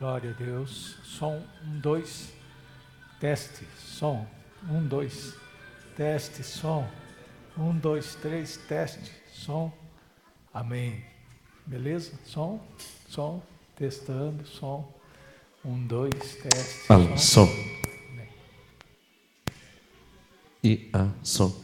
Glória a Deus. Som, 1, 2, teste, som, 1, 2, teste, som, 1, 2, 3, teste, som, amém. Beleza? Som, testando, som, 1, 2, teste, Alô, som. Amém. E som.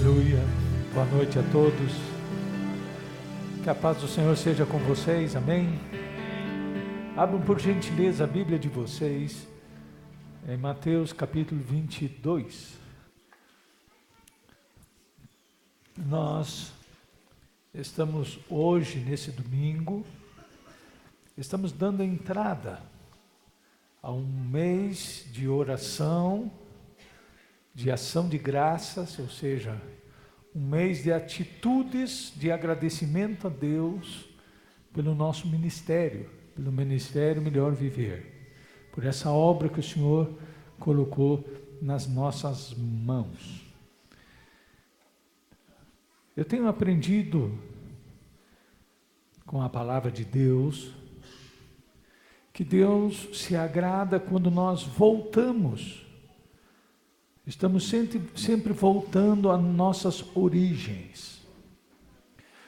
Aleluia. Boa noite a todos. Que a paz do Senhor seja com vocês. Amém. Abram por gentileza a Bíblia de vocês em Mateus capítulo 22. Nós estamos hoje, nesse domingo, estamos dando entrada a um mês de oração, de ação de graças, ou seja, um mês de atitudes de agradecimento a Deus pelo nosso ministério, pelo Ministério Melhor Viver, por essa obra que o Senhor colocou nas nossas mãos. Eu tenho aprendido com a palavra de Deus que Deus se agrada quando nós voltamos. Estamos sempre voltando às nossas origens.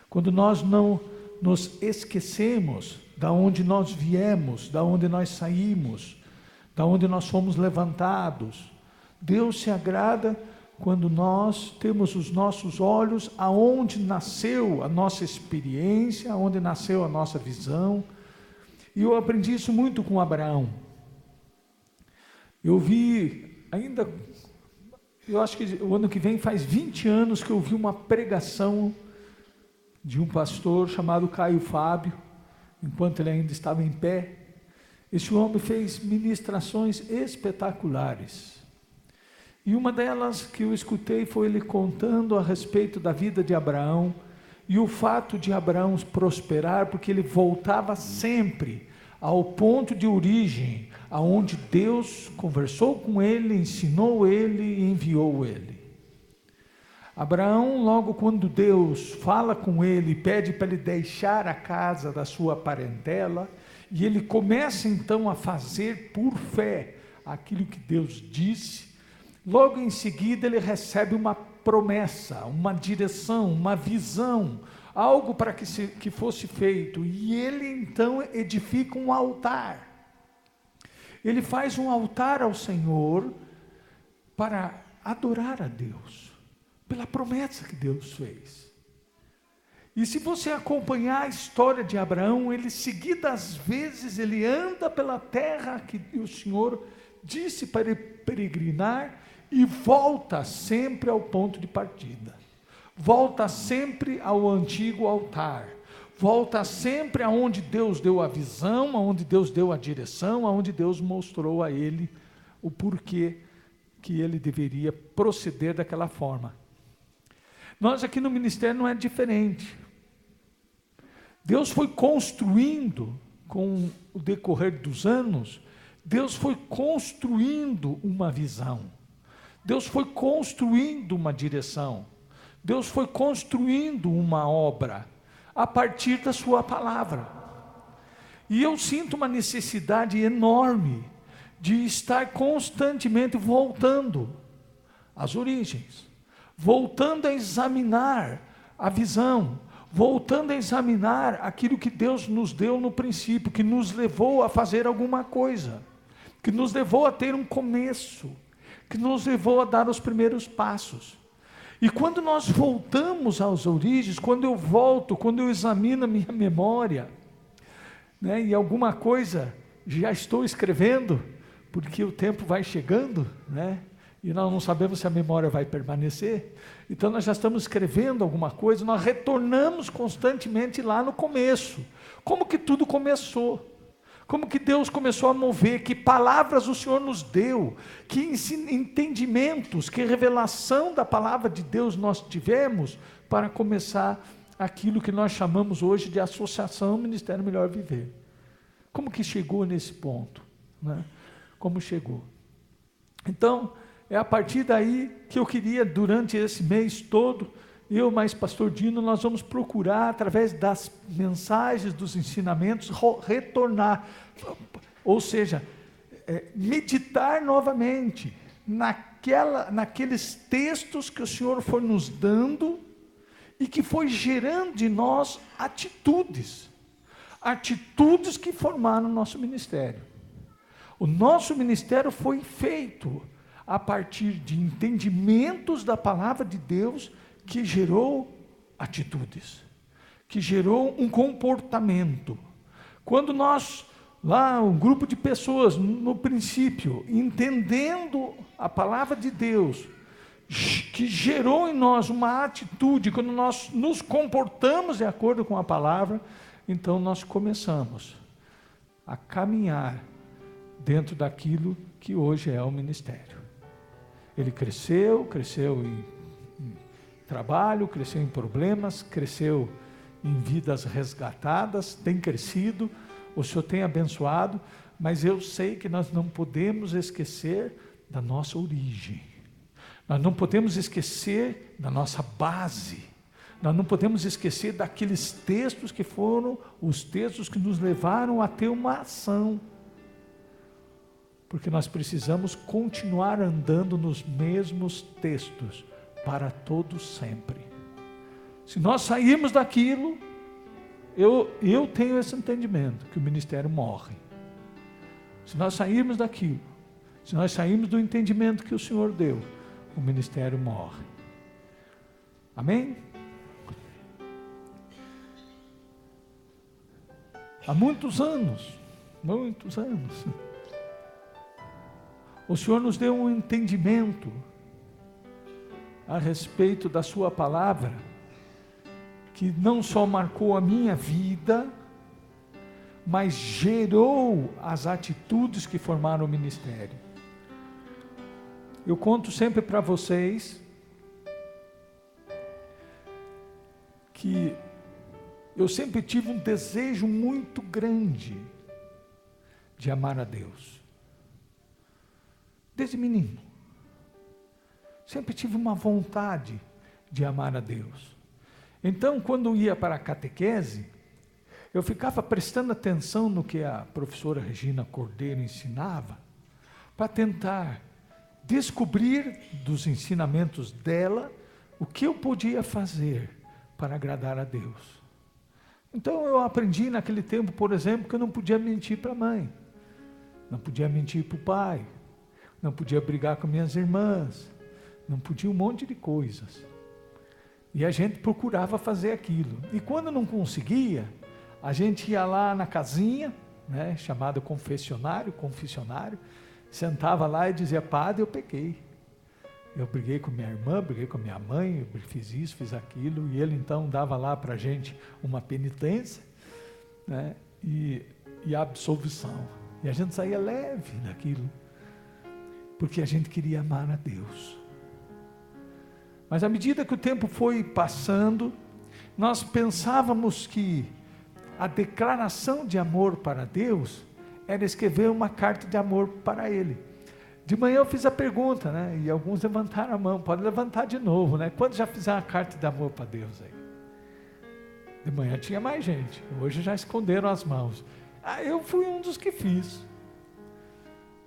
Quando nós não nos esquecemos da onde nós viemos, da onde nós saímos, da onde nós fomos levantados. Deus se agrada quando nós temos os nossos olhos aonde nasceu a nossa experiência, aonde nasceu a nossa visão. E eu aprendi isso muito com Abraão. Eu vi, eu acho que o ano que vem faz 20 anos que eu vi uma pregação de um pastor chamado Caio Fábio, enquanto ele ainda estava em pé. Esse homem fez ministrações espetaculares. E uma delas que eu escutei foi ele contando a respeito da vida de Abraão e o fato de Abraão prosperar, porque ele voltava sempre ao ponto de origem, aonde Deus conversou com ele, ensinou ele e enviou ele. Abraão, logo quando Deus fala com ele, pede para ele deixar a casa da sua parentela, e ele começa então a fazer por fé aquilo que Deus disse, logo em seguida ele recebe uma promessa, uma direção, uma visão, algo para que fosse feito, e ele então edifica um altar. Ele faz um altar ao Senhor para adorar a Deus, pela promessa que Deus fez. E se você acompanhar a história de Abraão, ele seguidas vezes, ele anda pela terra que o Senhor disse para ele peregrinar, e volta sempre ao ponto de partida, volta sempre ao antigo altar, volta sempre aonde Deus deu a visão, aonde Deus deu a direção, aonde Deus mostrou a ele o porquê que ele deveria proceder daquela forma. Nós aqui no ministério não é diferente. Deus foi construindo, com o decorrer dos anos, Deus foi construindo uma visão, Deus foi construindo uma direção, Deus foi construindo uma obra, a partir da sua palavra. E eu sinto uma necessidade enorme, de estar constantemente voltando às origens, voltando a examinar a visão, voltando a examinar aquilo que Deus nos deu no princípio, que nos levou a fazer alguma coisa, que nos levou a ter um começo, que nos levou a dar os primeiros passos. E quando nós voltamos às origens, quando eu volto, quando eu examino a minha memória, né, e alguma coisa já estou escrevendo, porque o tempo vai chegando, né? E nós não sabemos se a memória vai permanecer, então nós já estamos escrevendo alguma coisa, nós retornamos constantemente lá no começo, como que tudo começou, como que Deus começou a mover, que palavras o Senhor nos deu, que entendimentos, que revelação da palavra de Deus nós tivemos, para começar aquilo que nós chamamos hoje de Associação Ministério Melhor Viver. Como que chegou nesse ponto, né? Como chegou? Então, é a partir daí que eu queria, durante esse mês todo, eu mais pastor Dino, nós vamos procurar, através das mensagens, dos ensinamentos, retornar, ou seja, meditar novamente, naqueles textos que o Senhor foi nos dando, e que foi gerando de nós atitudes que formaram o nosso ministério. O nosso ministério foi feito a partir de entendimentos da palavra de Deus, que gerou atitudes, que gerou um comportamento. Quando nós, lá, um grupo de pessoas, no princípio, entendendo a palavra de Deus, que gerou em nós uma atitude, quando nós nos comportamos de acordo com a palavra, então nós começamos a caminhar dentro daquilo que hoje é o ministério. Ele cresceu em trabalho, cresceu em problemas, cresceu em vidas resgatadas, tem crescido, o Senhor tem abençoado, mas eu sei que nós não podemos esquecer da nossa origem, nós não podemos esquecer da nossa base, nós não podemos esquecer daqueles textos que foram os textos que nos levaram a ter uma ação, porque nós precisamos continuar andando nos mesmos textos, para todos sempre. Se nós sairmos daquilo, eu tenho esse entendimento, que o ministério morre. Se nós sairmos daquilo, se nós sairmos do entendimento que o Senhor deu, o ministério morre. Amém? Há muitos anos, muitos anos. O Senhor nos deu um entendimento a respeito da sua palavra, que não só marcou a minha vida, mas gerou as atitudes que formaram o ministério. Eu conto sempre para vocês que eu sempre tive um desejo muito grande de amar a Deus. Desde menino. Sempre tive uma vontade de amar a Deus. Então, quando eu ia para a catequese, eu ficava prestando atenção no que a professora Regina Cordeiro ensinava, para tentar descobrir dos ensinamentos dela o que eu podia fazer para agradar a Deus. Então eu aprendi naquele tempo, por exemplo, que eu não podia mentir para a mãe, não podia mentir para o pai, não podia brigar com minhas irmãs, não podia um monte de coisas. E a gente procurava fazer aquilo. E quando não conseguia, a gente ia lá na casinha, né, chamado confessionário, sentava lá e dizia: padre, eu pequei. Eu briguei com minha irmã, briguei com minha mãe, eu fiz isso, fiz aquilo. E ele então dava lá para a gente uma penitência, né, e a absolvição. E a gente saía leve daquilo, porque a gente queria amar a Deus. Mas à medida que o tempo foi passando, nós pensávamos que a declaração de amor para Deus era escrever uma carta de amor para Ele. De manhã eu fiz a pergunta, né? E alguns levantaram a mão. Pode levantar de novo, né? Quantos já fizeram uma carta de amor para Deus aí? De manhã tinha mais gente. Hoje já esconderam as mãos. Eu fui um dos que fiz.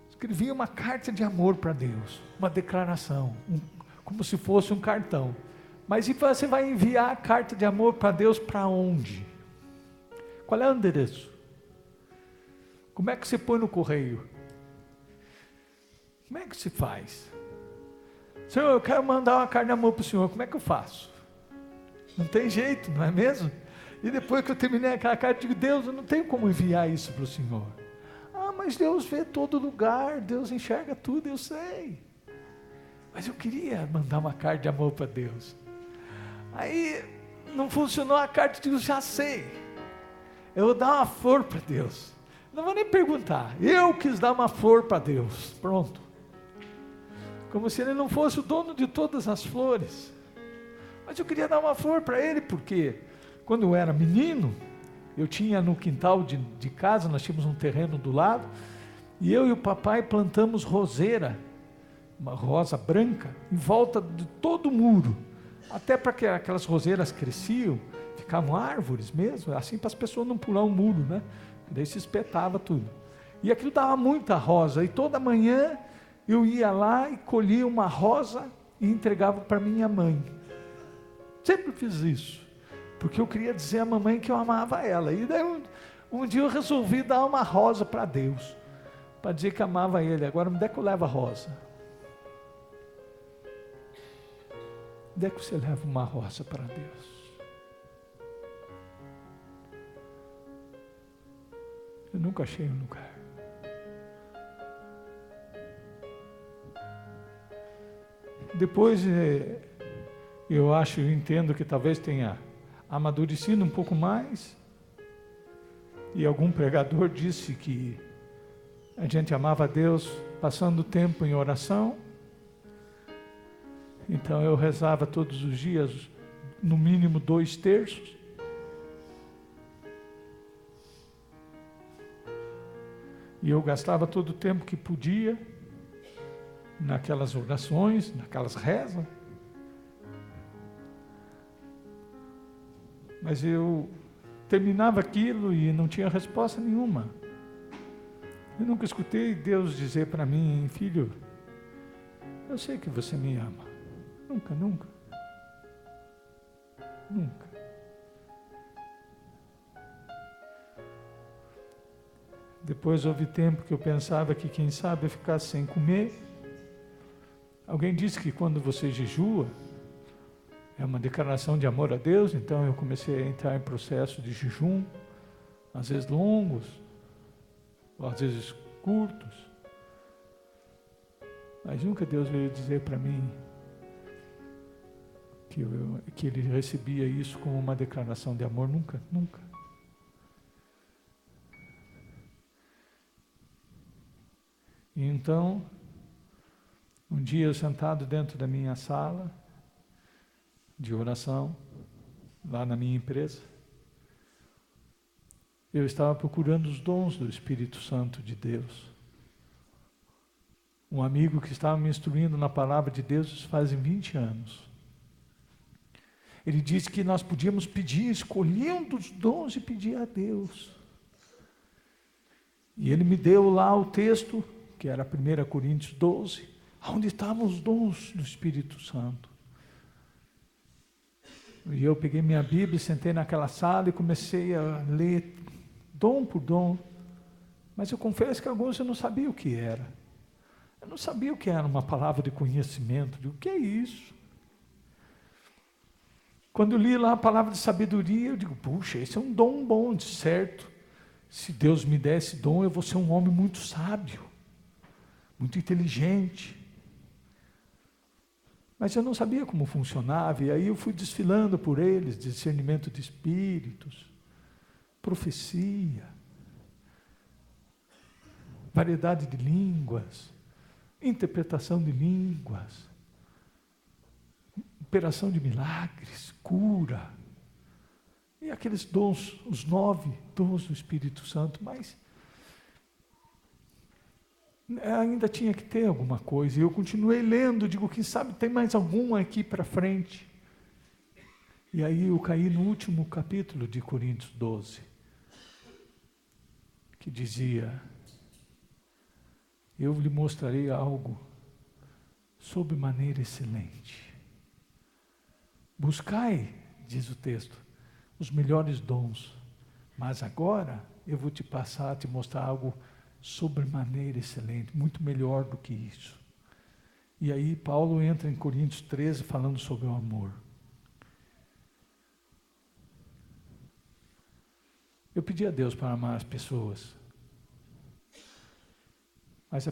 Escrevi uma carta de amor para Deus. Uma declaração. Como se fosse um cartão. Mas e você vai enviar a carta de amor para Deus para onde? Qual é o endereço? Como é que você põe no correio? Como é que se faz? Senhor, eu quero mandar uma carta de amor para o Senhor, como é que eu faço? Não tem jeito, não é mesmo? E depois que eu terminei aquela carta, eu digo: Deus, eu não tenho como enviar isso para o Senhor. Mas Deus vê todo lugar, Deus enxerga tudo, eu sei. Mas eu queria mandar uma carta de amor para Deus. Aí não funcionou a carta, eu digo: já sei. Eu vou dar uma flor para Deus. Não vou nem perguntar. Eu quis dar uma flor para Deus. Pronto. Como se Ele não fosse o dono de todas as flores. Mas eu queria dar uma flor para Ele, porque quando eu era menino, eu tinha no quintal de casa, nós tínhamos um terreno do lado, e eu e o papai plantamos roseira, uma rosa branca, em volta de todo o muro. Até para que aquelas roseiras cresciam, ficavam árvores mesmo, assim para as pessoas não pular o muro, né? Daí se espetava tudo. E aquilo dava muita rosa, e toda manhã eu ia lá e colhia uma rosa e entregava para minha mãe. Sempre fiz isso, porque eu queria dizer à mamãe que eu amava ela. E daí um dia eu resolvi dar uma rosa para Deus, para dizer que amava Ele. Agora, onde é que eu levo a rosa? Onde é que você leva uma rosa para Deus? Eu nunca achei um lugar. Depois, eu entendo que talvez tenha amadurecido um pouco mais, e algum pregador disse que a gente amava a Deus passando tempo em oração. Então eu rezava todos os dias, no mínimo 2 terços. E eu gastava todo o tempo que podia naquelas orações, naquelas rezas. Mas eu terminava aquilo e não tinha resposta nenhuma. Eu nunca escutei Deus dizer para mim: filho, eu sei que você me ama. Nunca, nunca. Nunca. Depois houve tempo que eu pensava que quem sabe eu ficasse sem comer. Alguém disse que quando você jejua, é uma declaração de amor a Deus. Então eu comecei a entrar em processo de jejum, às vezes longos. às vezes curtos, mas nunca Deus veio dizer para mim que Ele recebia isso como uma declaração de amor, nunca, nunca. E então, um dia eu sentado dentro da minha sala de oração, lá na minha empresa, eu estava procurando os dons do Espírito Santo de Deus. Um amigo que estava me instruindo na palavra de Deus fazem 20 anos. Ele disse que nós podíamos pedir, escolhendo os dons e pedir a Deus. E ele me deu lá o texto, que era 1 Coríntios 12, onde estavam os dons do Espírito Santo. E eu peguei minha Bíblia, sentei naquela sala e comecei a ler dom por dom. Mas eu confesso que alguns eu não sabia o que era. Eu não sabia o que era uma palavra de conhecimento. O que é isso? Quando eu li lá a palavra de sabedoria, eu digo, puxa, esse é um dom bom, de certo. Se Deus me der esse dom, eu vou ser um homem muito sábio, muito inteligente. Mas eu não sabia como funcionava, e aí eu fui desfilando por eles, discernimento de espíritos, profecia, variedade de línguas, interpretação de línguas, operação de milagres, cura, e aqueles dons, os 9 dons do Espírito Santo, mas ainda tinha que ter alguma coisa, e eu continuei lendo, digo, quem sabe tem mais algum aqui para frente, e aí eu caí no último capítulo de Coríntios 12, que dizia, eu lhe mostrarei algo sob maneira excelente. Buscai, diz o texto, os melhores dons, mas agora eu vou te mostrar algo sobremaneira excelente, muito melhor do que isso. E aí Paulo entra em Coríntios 13 falando sobre o amor. Eu pedi a Deus para amar as pessoas,